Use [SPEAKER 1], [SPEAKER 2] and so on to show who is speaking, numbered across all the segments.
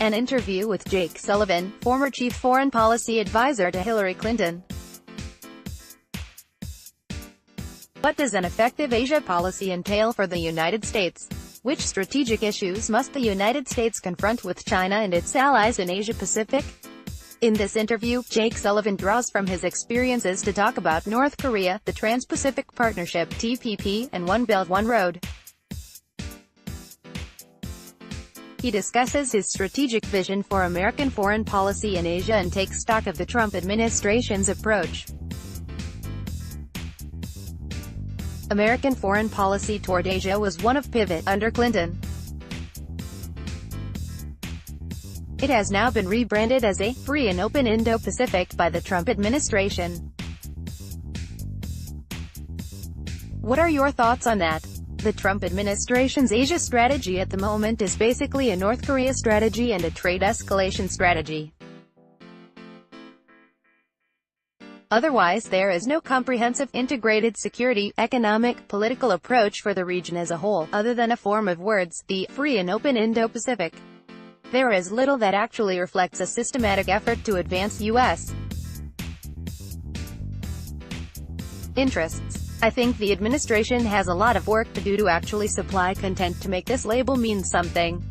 [SPEAKER 1] An interview with Jake Sullivan, former chief foreign policy advisor to Hillary Clinton. What does an effective Asia policy entail for the United States? Which strategic issues must the United States confront with China and its allies in Asia-Pacific? In this interview, Jake Sullivan draws from his experiences to talk about North Korea, the Trans-Pacific Partnership (TPP), and One Belt One Road. He discusses his strategic vision for American foreign policy in Asia and takes stock of the Trump administration's approach. American foreign policy toward Asia was one of pivot under Clinton. It has now been rebranded as a free and open Indo-Pacific by the Trump administration. What are your thoughts on that? The Trump administration's Asia strategy at the moment is basically a North Korea strategy and a trade escalation strategy. Otherwise, there is no comprehensive, integrated security, economic, political approach for the region as a whole, other than a form of words, the free and open Indo-Pacific. There is little that actually reflects a systematic effort to advance U.S. interests. I think the administration has a lot of work to do to actually supply content to make this label mean something.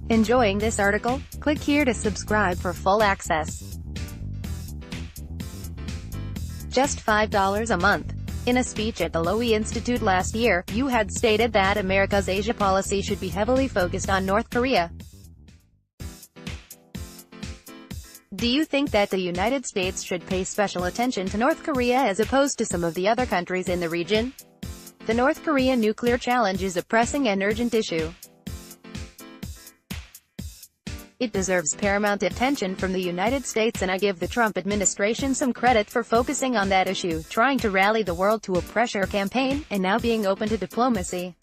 [SPEAKER 1] Enjoying this article? Click here to subscribe for full access. Just $5 a month. In a speech at the Lowy Institute last year, you had stated that America's Asia policy should be heavily focused on North Korea. Do you think that the United States should pay special attention to North Korea as opposed to some of the other countries in the region? The North Korean nuclear challenge is a pressing and urgent issue. It deserves paramount attention from the United States, and I give the Trump administration some credit for focusing on that issue, trying to rally the world to a pressure campaign, and now being open to diplomacy.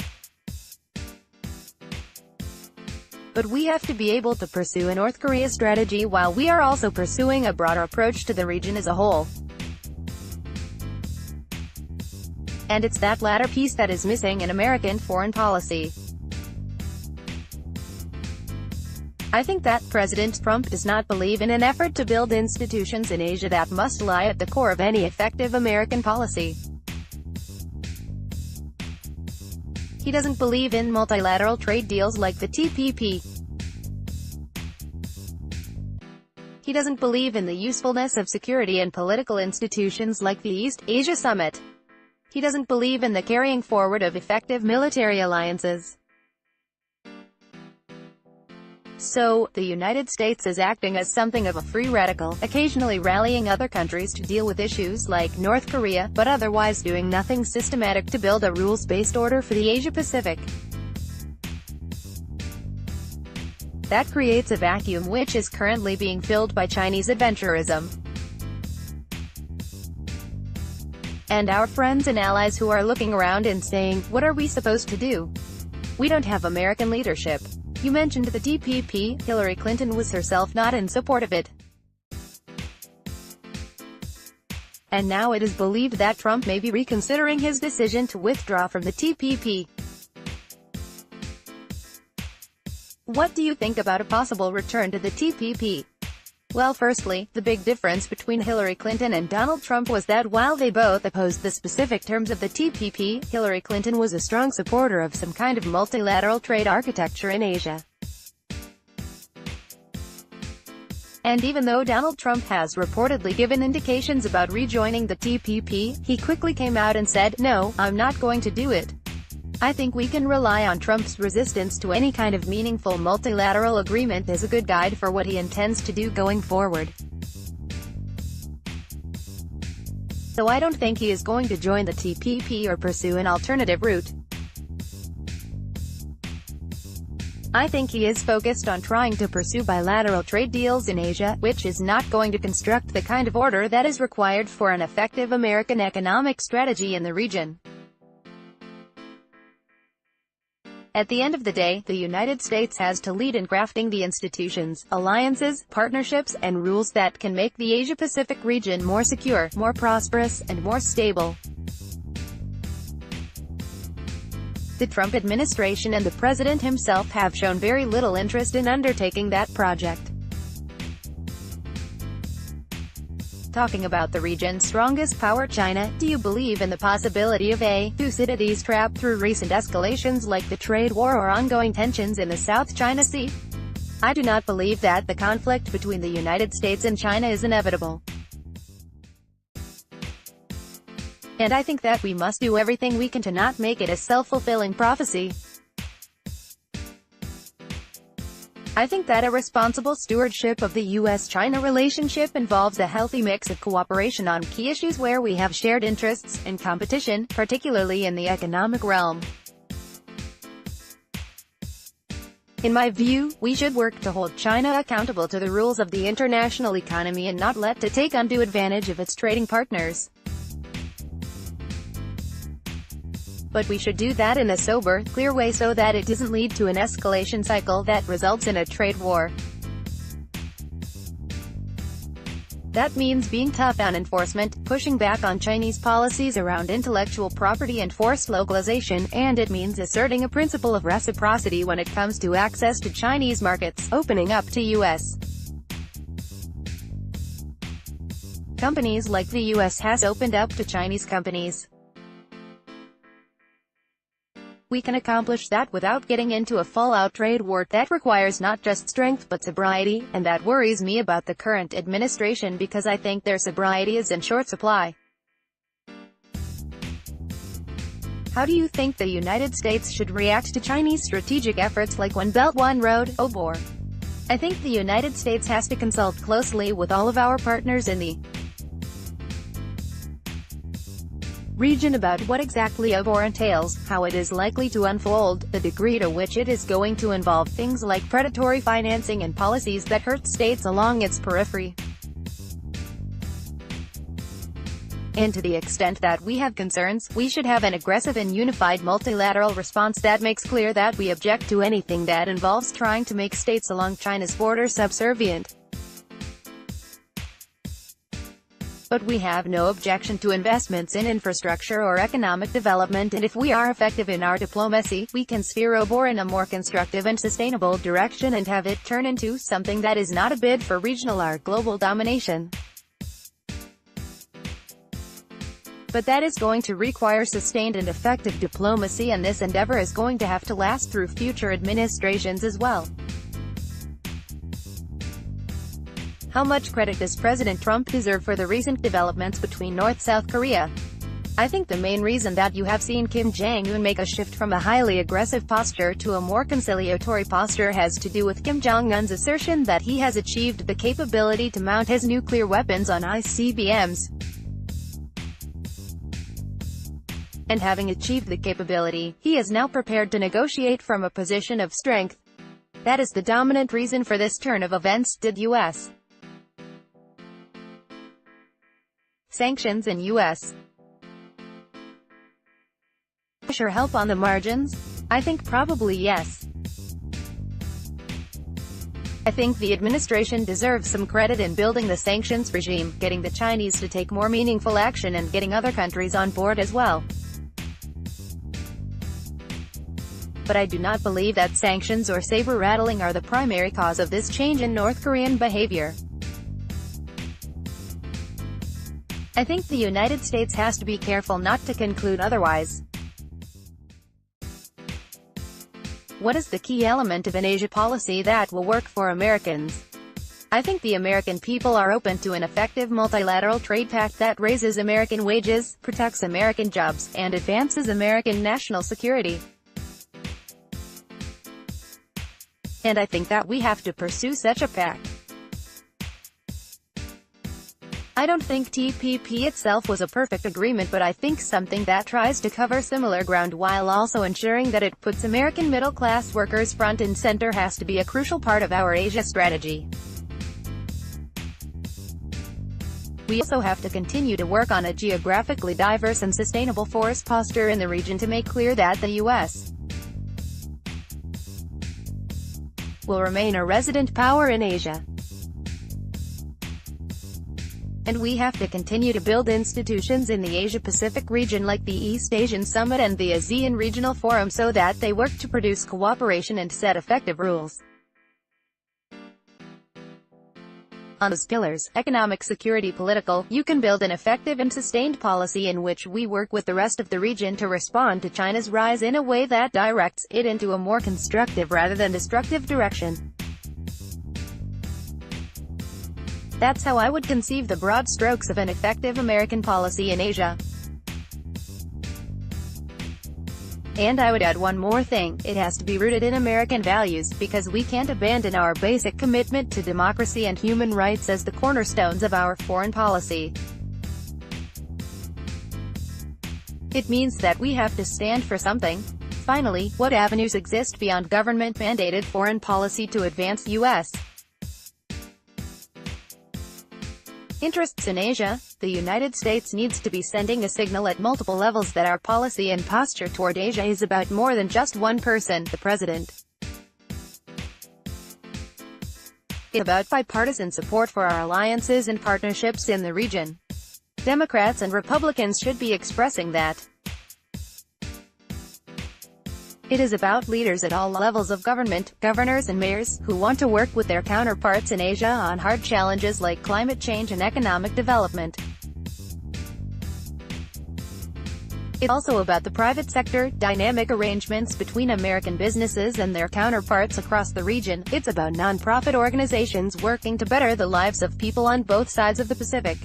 [SPEAKER 1] But we have to be able to pursue a North Korea strategy while we are also pursuing a broader approach to the region as a whole. And it's that latter piece that is missing in American foreign policy. I think that President Trump does not believe in an effort to build institutions in Asia that must lie at the core of any effective American policy. He doesn't believe in multilateral trade deals like the TPP. He doesn't believe in the usefulness of security and political institutions like the East Asia Summit. He doesn't believe in the carrying forward of effective military alliances. So, the United States is acting as something of a free radical, occasionally rallying other countries to deal with issues like North Korea, but otherwise doing nothing systematic to build a rules-based order for the Asia-Pacific. That creates a vacuum which is currently being filled by Chinese adventurism. And our friends and allies who are looking around and saying, what are we supposed to do? We don't have American leadership. You mentioned the TPP. Hillary Clinton was herself not in support of it. And now it is believed that Trump may be reconsidering his decision to withdraw from the TPP. What do you think about a possible return to the TPP? Well, firstly, the big difference between Hillary Clinton and Donald Trump was that while they both opposed the specific terms of the TPP, Hillary Clinton was a strong supporter of some kind of multilateral trade architecture in Asia. And even though Donald Trump has reportedly given indications about rejoining the TPP, he quickly came out and said, "No, I'm not going to do it." I think we can rely on Trump's resistance to any kind of meaningful multilateral agreement as a good guide for what he intends to do going forward. So I don't think he is going to join the TPP or pursue an alternative route. I think he is focused on trying to pursue bilateral trade deals in Asia, which is not going to construct the kind of order that is required for an effective American economic strategy in the region. At the end of the day, the United States has to lead in crafting the institutions, alliances, partnerships, and rules that can make the Asia-Pacific region more secure, more prosperous, and more stable. The Trump administration and the president himself have shown very little interest in undertaking that project. Talking about the region's strongest power, China, do you believe in the possibility of a Thucydides trap through recent escalations like the trade war or ongoing tensions in the South China Sea? I do not believe that the conflict between the United States and China is inevitable. And I think that we must do everything we can to not make it a self-fulfilling prophecy. I think that a responsible stewardship of the U.S.-China relationship involves a healthy mix of cooperation on key issues where we have shared interests, and competition, particularly in the economic realm. In my view, we should work to hold China accountable to the rules of the international economy and not let it take undue advantage of its trading partners. But we should do that in a sober, clear way so that it doesn't lead to an escalation cycle that results in a trade war. That means being tough on enforcement, pushing back on Chinese policies around intellectual property and forced localization, and it means asserting a principle of reciprocity when it comes to access to Chinese markets, opening up to U.S. companies like the U.S. has opened up to Chinese companies. We can accomplish that without getting into a full-out trade war that requires not just strength but sobriety, and that worries me about the current administration because I think their sobriety is in short supply. How do you think the United States should react to Chinese strategic efforts like One Belt One Road, OBOR? I think the United States has to consult closely with all of our partners in the region about what exactly OBOR entails, how it is likely to unfold, the degree to which it is going to involve things like predatory financing and policies that hurt states along its periphery. And to the extent that we have concerns, we should have an aggressive and unified multilateral response that makes clear that we object to anything that involves trying to make states along China's border subservient. But we have no objection to investments in infrastructure or economic development, and if we are effective in our diplomacy, we can steer OBOR in a more constructive and sustainable direction and have it turn into something that is not a bid for regional or global domination. But that is going to require sustained and effective diplomacy, and this endeavor is going to have to last through future administrations as well. How much credit does President Trump deserve for the recent developments between North-South Korea? I think the main reason that you have seen Kim Jong-un make a shift from a highly aggressive posture to a more conciliatory posture has to do with Kim Jong-un's assertion that he has achieved the capability to mount his nuclear weapons on ICBMs. And having achieved the capability, he is now prepared to negotiate from a position of strength. That is the dominant reason for this turn of events. Did U.S. sanctions in U.S. pressure help on the margins? I think probably yes. I think the administration deserves some credit in building the sanctions regime, getting the Chinese to take more meaningful action and getting other countries on board as well. But I do not believe that sanctions or saber-rattling are the primary cause of this change in North Korean behavior. I think the United States has to be careful not to conclude otherwise. What is the key element of an Asia policy that will work for Americans? I think the American people are open to an effective multilateral trade pact that raises American wages, protects American jobs, and advances American national security. And I think that we have to pursue such a pact. I don't think TPP itself was a perfect agreement, but I think something that tries to cover similar ground while also ensuring that it puts American middle-class workers front and center has to be a crucial part of our Asia strategy. We also have to continue to work on a geographically diverse and sustainable force posture in the region to make clear that the U.S. will remain a resident power in Asia. And we have to continue to build institutions in the Asia-Pacific region like the East Asian Summit and the ASEAN Regional Forum so that they work to produce cooperation and set effective rules. On those pillars, economic, security, political, you can build an effective and sustained policy in which we work with the rest of the region to respond to China's rise in a way that directs it into a more constructive rather than destructive direction. That's how I would conceive the broad strokes of an effective American policy in Asia. And I would add one more thing, it has to be rooted in American values, because we can't abandon our basic commitment to democracy and human rights as the cornerstones of our foreign policy. It means that we have to stand for something. Finally, what avenues exist beyond government-mandated foreign policy to advance U.S. interests in Asia? The United States needs to be sending a signal at multiple levels that our policy and posture toward Asia is about more than just one person, the president. It's about bipartisan support for our alliances and partnerships in the region. Democrats and Republicans should be expressing that. It is about leaders at all levels of government, governors and mayors, who want to work with their counterparts in Asia on hard challenges like climate change and economic development. It's also about the private sector, dynamic arrangements between American businesses and their counterparts across the region. It's about non-profit organizations working to better the lives of people on both sides of the Pacific.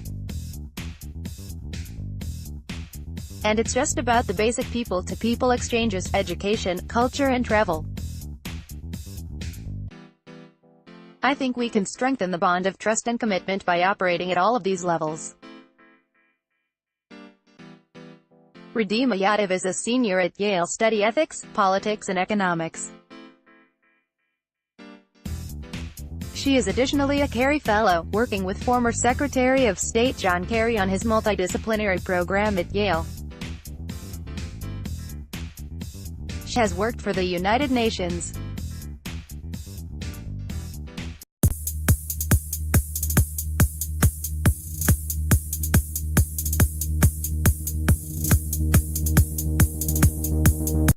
[SPEAKER 1] And it's just about the basic people-to-people exchanges, education, culture and travel. I think we can strengthen the bond of trust and commitment by operating at all of these levels. Ridhima Yadav is a senior at Yale studying ethics, politics and economics. She is additionally a Kerry Fellow, working with former Secretary of State John Kerry on his multidisciplinary program at Yale. She has worked for the United Nations,